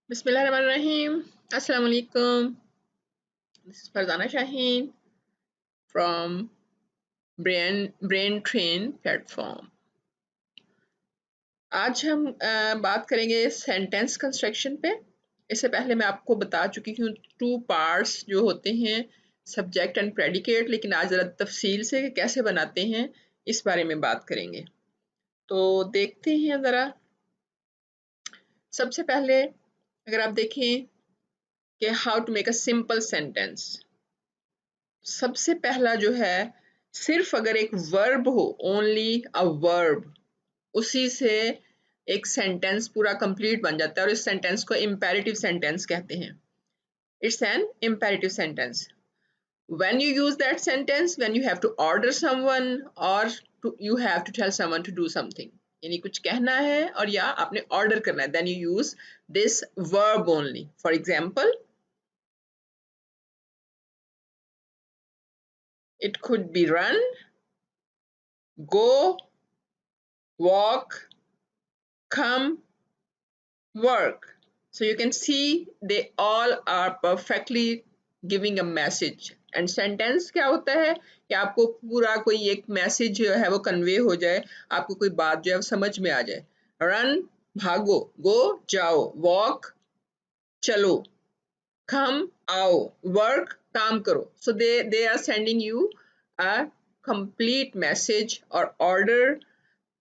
Bismillahirrahmanirrahim. Assalamu alaikum. This is Farzana Shaheen from Brain Train platform. आज हम बात करेंगे सेंटेंस कंस्ट्रक्शन पे। इससे पहले मैं आपको बता चुकी हूँ टू पार्ट्स जो होते हैं सब्जेक्ट एंड प्रेडिकेट, लेकिन आज ज़रा तफसील से कैसे बनाते हैं इस बारे में बात करेंगे। तो देखते हैं ज़रा। सबसे पहले अगर आप देखें कि how to make a simple sentence, सबसे पहला जो है सिर्फ अगर एक वर्ब हो, ओनली अ वर्ब, उसी से एक सेंटेंस पूरा कंप्लीट बन जाता है और इस सेंटेंस को इम्पेरेटिव सेंटेंस कहते हैं। It's an imperative sentence when you use that sentence when you have to order someone or you have to tell someone to do something, यानी कुछ कहना है और या आपने ऑर्डर करना है, then you use this verb only. For example, it could be run, go, walk, come, work. So you can see they all are perfectly giving a message. And sentence क्या होता है कि आपको पूरा कोई एक मैसेज जो है वो कन्वे हो जाए, आपको कोई बात जो है वो समझ में आ जाए। रन भागो, गो जाओ, वॉक चलो, कम आओ, वर्क काम करो। So they are sending you a complete message और ऑर्डर,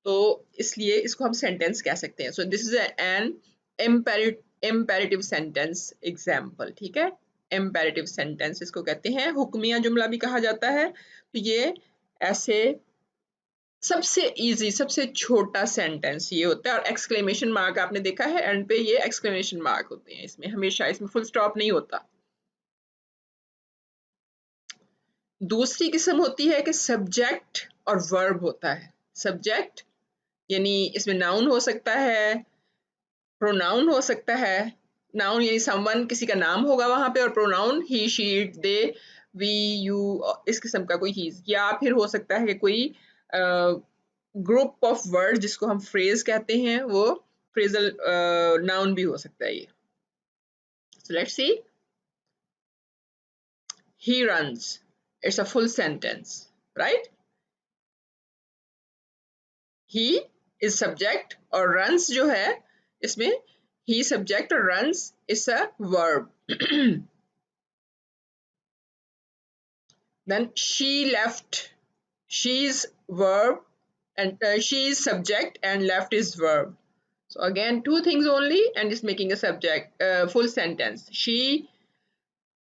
तो इसलिए इसको हम सेंटेंस कह सकते हैं। So this is an imperative sentence example. ठीक है, इम्पेरेटिव सेंटेंस इसको कहते हैं, हुक्मिया जुमला भी कहा जाता है। तो ये ऐसे सबसे इजी सबसे छोटा सेंटेंस ये होता है। और एक्सक्लेमेशन मार्क आपने देखा है एंड पे, ये एक्सक्लेमेशन मार्क होते हैं इसमें, हमेशा इसमें फुल स्टॉप नहीं होता। दूसरी किस्म होती है कि सब्जेक्ट और वर्ब होता है। सब्जेक्ट यानी इसमें नाउन हो सकता है, प्रोनाउन हो सकता है। नाउन यानी समवन, किसी का नाम होगा वहां पे, और pronoun he she it they we you, इस किस्म का कोई ही, या फिर हो सकता है कि कोई ग्रुप ऑफ वर्ड जिसको हम फ्रेज कहते हैं, वो फ्रेजल नाउन भी हो सकता है ये। सो let's C, he runs, it's a full sentence, right? he is subject और runs जो है इसमें he subject और runs is a verb. Then she left, she's verb, and she is subject and left is verb. So again two things only and it's making a subject full sentence. She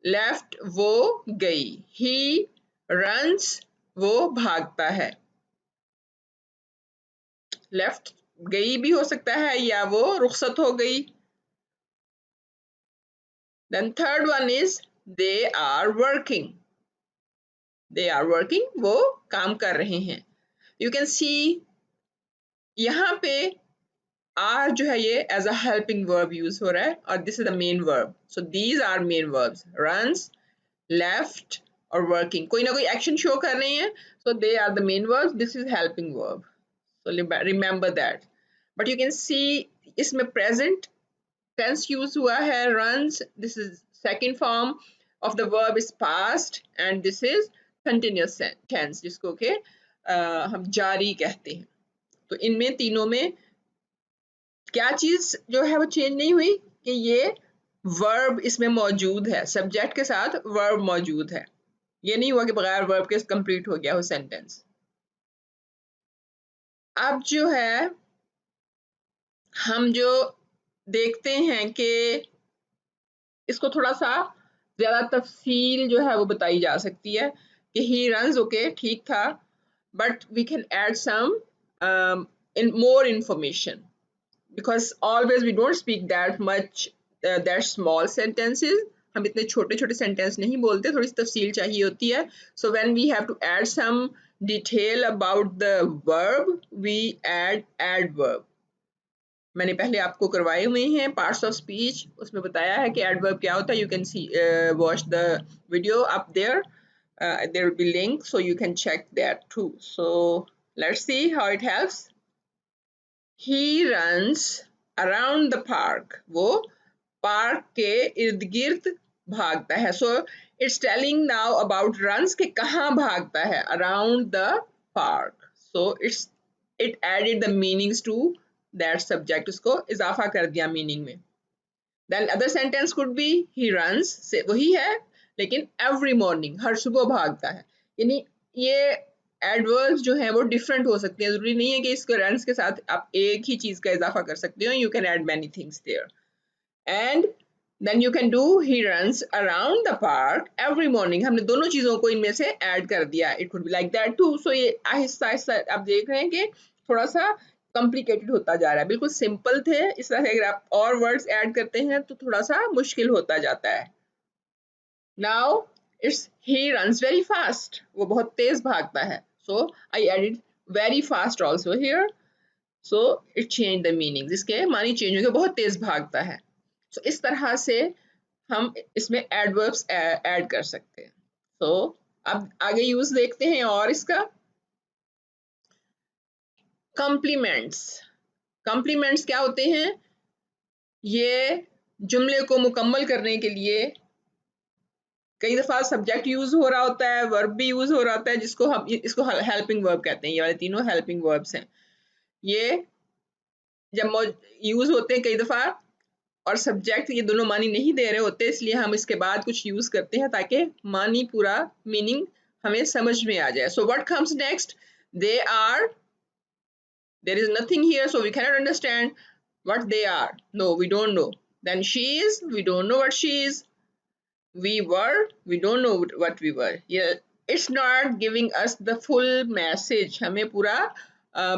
left वो गई, he runs वो भागता है। Left गई भी हो सकता है या वो रुखसत हो गई। Then third one is they are working, they are working वो काम कर रहे हैं। यू कैन सी यहाँ पे आर जो है ये as a helping verb use हो रहा है और this is the main verb. So these are main verbs, runs, left और वर्किंग, कोई ना कोई एक्शन शो कर रहे हैं। So they are the main verbs, this is helping verb. So remember that. But you can see इसमें present tense use हुआ है, runs, this is second form of the verb is past and this is continuous tense जिसको के हम जारी कहते हैं। तो इनमें तीनों में क्या चीज जो है वो चेंज नहीं हुई कि ये वर्ब इसमें मौजूद है, सब्जेक्ट के साथ वर्ब मौजूद है। ये नहीं हुआ कि बगैर वर्ब के कंप्लीट हो गया वो सेंटेंस। अब जो है हम जो देखते हैं कि इसको थोड़ा सा ज्यादा तफसील जो है वो बताई जा सकती है कि ही रन्स, ओके ठीक था, but we can add some in more information because always we don't speak that much that small sentences. हम इतने छोटे छोटे सेंटेंस नहीं बोलते, थोड़ी सी तफसील चाहिए होती है। So when we have to add some detail about the verb we add adverb. मैंने पहले आपको करवाए हुए हैं पार्ट्स ऑफ स्पीच, उसमें बताया है कि एडवर्ब क्या होता है। You can see watch the video up there, there will be link so you can check that too. So let's see how it helps. He runs around the park, वो park के इर्द गिर्द भागता है. So it's telling now about runs के कहाँ भागता है, around the park. So it added the meanings to that subject, उसको इजाफा कर दिया मीनिंग में. Then other sentence could be he runs, से वही है लेकिन एवरी मॉर्निंग, हर सुबह भागता है. यानी ये एडवर्ब्स जो है वो डिफरेंट हो सकते हैं, जरूरी नहीं है कि इसको रन्स के साथ आप एक ही चीज का इजाफा कर सकते हो. You can add many things there. And then you can do he runs around the park every morning. हमने दोनों चीजों को इनमें से ऐड कर दिया. It could be like that too. So ये आहिस्ता आहिस्ता आप देख रहे हैं कि थोड़ा सा कॉम्प्लिकेटेड होता जा रहा है. बिल्कुल सिंपल थे, इस तरह से अगर आप और वर्ड्स ऐड करते हैं तो थोड़ा सा मुश्किल होता जाता है. Now it's he runs very fast, वो बहुत तेज भागता है. So I added very fast also here. So it change the meaning, इसके मानी चेंज हो गए, बहुत तेज भागता है. सो इस तरह से हम इसमें एडवर्ब्स ऐड कर सकते हैं. सो अब आगे यूज देखते हैं और इसका कॉम्प्लीमेंट्स. कॉम्प्लीमेंट्स क्या होते हैं? ये जुमले को मुकम्मल करने के लिए कई दफा सब्जेक्ट यूज हो रहा होता है, वर्ब भी यूज हो रहा होता है, जिसको हम इसको हेल्पिंग वर्ब कहते हैं. ये वाले तीनों हेल्पिंग वर्ब्स हैं. ये जब यूज होते हैं कई दफा और सब्जेक्ट ये दोनों मानी नहीं दे रहे होते, इसलिए हम इसके बाद कुछ यूज करते हैं ताकि मानी पूरा मीनिंग हमें समझ में आ जाए. So what comes next? They are, there is nothing here, so we cannot understand what they are. No, we don't know. Then she is, we don't know what she is. We were, we don't know what we were. Yeah, it's not giving us the full message. हमें पूरा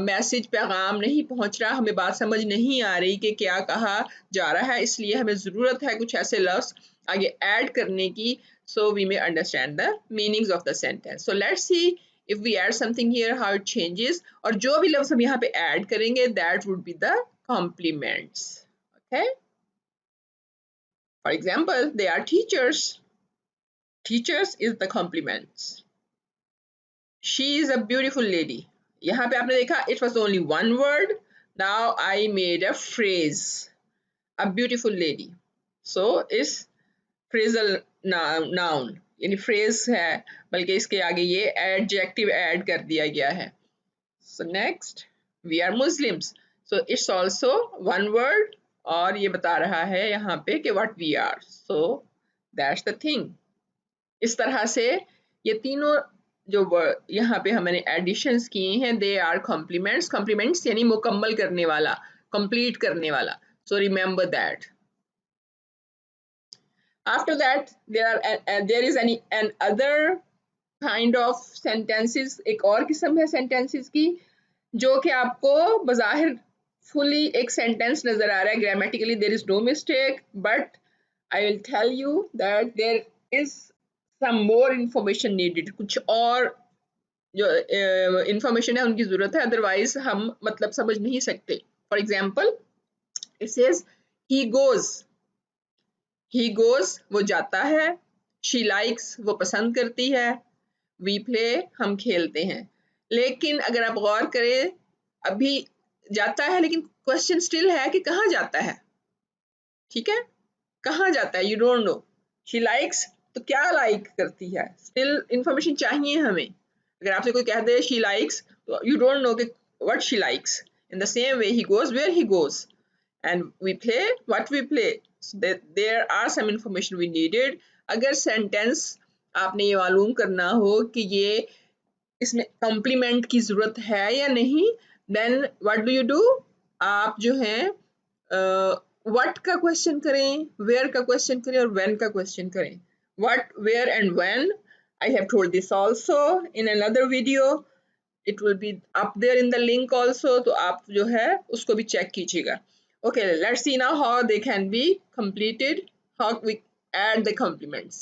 message पैगाम नहीं पहुंच रहा, हमें बात समझ नहीं आ रही कि क्या कहा जा रहा है, इसलिए हमें ज़रूरत है कुछ ऐसे लफ्ज़ आगे ऐड करने की, so we may understand the meanings of the sentence. So let's see if we add something here how it changes. और जो भी लफ्ज़ हम यहाँ पे ऐड करेंगे that would be the complements. Okay, for example, they are teachers. Teachers is the complements. She is a beautiful lady. यहाँ पे आपने देखा it was only one word. Now I made a phrase. A beautiful lady. So is phrasal noun. यानी phrase है, बल्कि इसके आगे ये adjective add कर दिया गया है. So next, we are Muslims. So it's also one word और ये बता रहा है यहाँ पे कि what we are. So that's the thing. इस तरह से ये तीनों जो यहाँ पे हमने एडिशंस किए हैं, दे आर कॉम्प्लीमेंट्स. कॉम्प्लीमेंट्स यानी मुकम्मल करने वाला, कंप्लीट करने वाला. So remember that. After that there is an other kind of sentences. एक और किस्म है सेंटेंसेस की जो कि आपको बज़ाहिर फुली एक सेंटेंस नजर आ रहा है, grammatically there is no mistake, but I will tell you that there is some more information needed. कुछ और जो इंफॉर्मेशन है उनकी जरूरत है, अदरवाइज हम मतलब समझ नहीं सकते. For example it says he goes. He goes वो जाता है. शी लाइक्स वो पसंद करती है. वी प्ले हम खेलते हैं. लेकिन अगर आप गौर करें, अभी जाता है लेकिन क्वेश्चन स्टिल है कि कहाँ जाता है. ठीक है, कहाँ जाता है, you don't no. She likes तो क्या लाइक करती है, स्टिल इंफॉर्मेशन चाहिए हमें. अगर आपसे कोई कह दे शी लाइक्स तो यू डोंट नो कि what she likes. In the same way he goes where he goes, and we play what we play. There are some information we needed. अगर सेंटेंस आपने ये मालूम करना हो कि ये इसमें कॉम्प्लीमेंट की जरूरत है या नहीं, then what do you do? आप जो है व्हाट का क्वेश्चन करें, वेयर का क्वेश्चन करें और व्हेन का क्वेश्चन करें. What, where and when, I have told this also in another video. It will be up there in the link also, तो आप जो है उसको भी चेक कीजिएगा. Okay, let's see now how they can be completed, how we add the complements.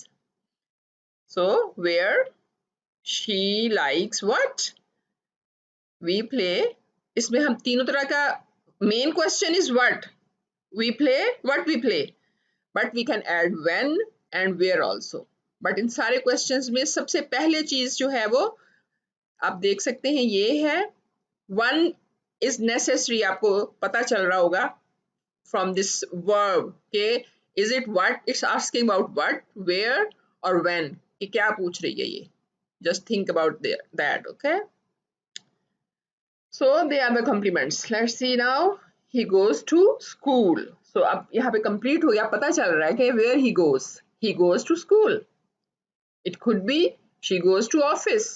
So where, she likes what, we play. इसमें हम तीनों तरह का, main question is what we play, what we play, but we can add when and where also. But in सारे questions में सबसे पहले चीज जो है वो आप देख सकते हैं ये है, वन इज नेसेसरी. आपको पता चल रहा होगा फ्रॉम दिस वर्ब के Is it what? It's asking about what, where or when. कि क्या पूछ रही है ये. Just think about that, okay? So they are the complements. Let's see now. He goes to school. So अब यहाँ पे complete हो गया, पता चल रहा है कि where he goes. He goes to school. It could be she goes to office.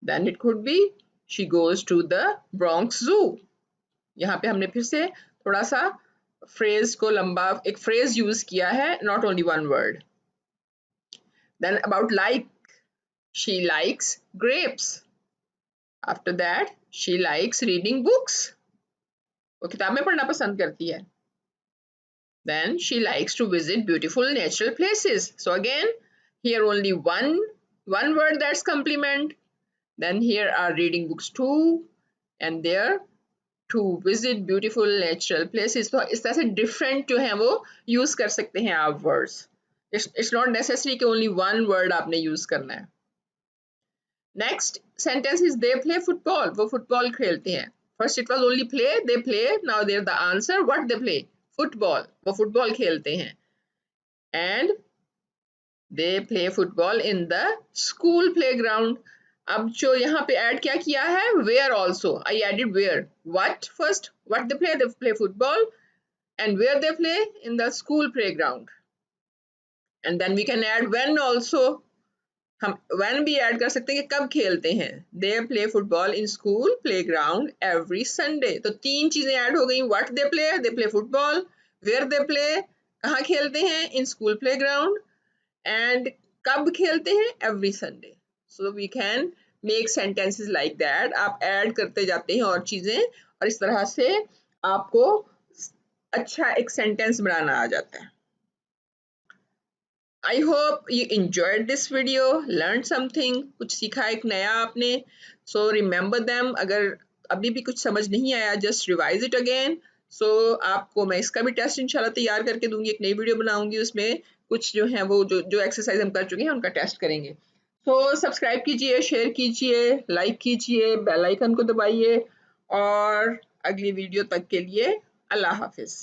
Then it could be she goes to the Bronx Zoo. यहाँ पे हमने फिर से थोड़ा सा phrase को लंबा एक phrase use किया है, not only one word. Then about like, she likes grapes. After that, she likes reading books. वो किताबें पढ़ना पसंद करती है. Then she likes to visit beautiful natural places. So again, here only one word, that's complement. Then here are reading books too, and there to visit beautiful natural places. तो इस तरह से different जो है वो use कर सकते हैं आप words. It's not necessary कि only one word आपने use करना है. Next sentence is they play football. वो football खेलते हैं. First it was only play, they play. Now there the answer, what they play? Football. वो football खेलते हैं. And they play football in the school playground. अब जो यहाँ पे add क्या किया है? Where also. I added where. What first? What they play? They play football. And where they play? In the school playground. And then we can add when also. हम when भी add कर सकते हैं कि कब खेलते हैं. They play football in school playground every Sunday. तो तीन चीजें ऐड हो गई. What they play football. Where they play, कहाँ खेलते हैं, in school playground. And कब खेलते हैं, every Sunday. So we can make sentences like that. आप ऐड करते जाते हैं और चीजें, और इस तरह से आपको अच्छा एक सेंटेंस बनाना आ जाता है. I hope you enjoyed this video, learned something, कुछ सीखा एक नया आपने. So remember them. अगर अभी भी कुछ समझ नहीं आया, just revise it again. So आपको मैं इसका भी टेस्ट इंशाल्लाह तैयार करके दूंगी, एक नई वीडियो बनाऊंगी, उसमें कुछ जो है वो जो एक्सरसाइज हम कर चुके हैं उनका टेस्ट करेंगे. So सब्सक्राइब कीजिए, शेयर कीजिए, लाइक कीजिए, बेल आइकन को दबाइए, और अगली वीडियो तक के लिए अल्लाह हाफिज.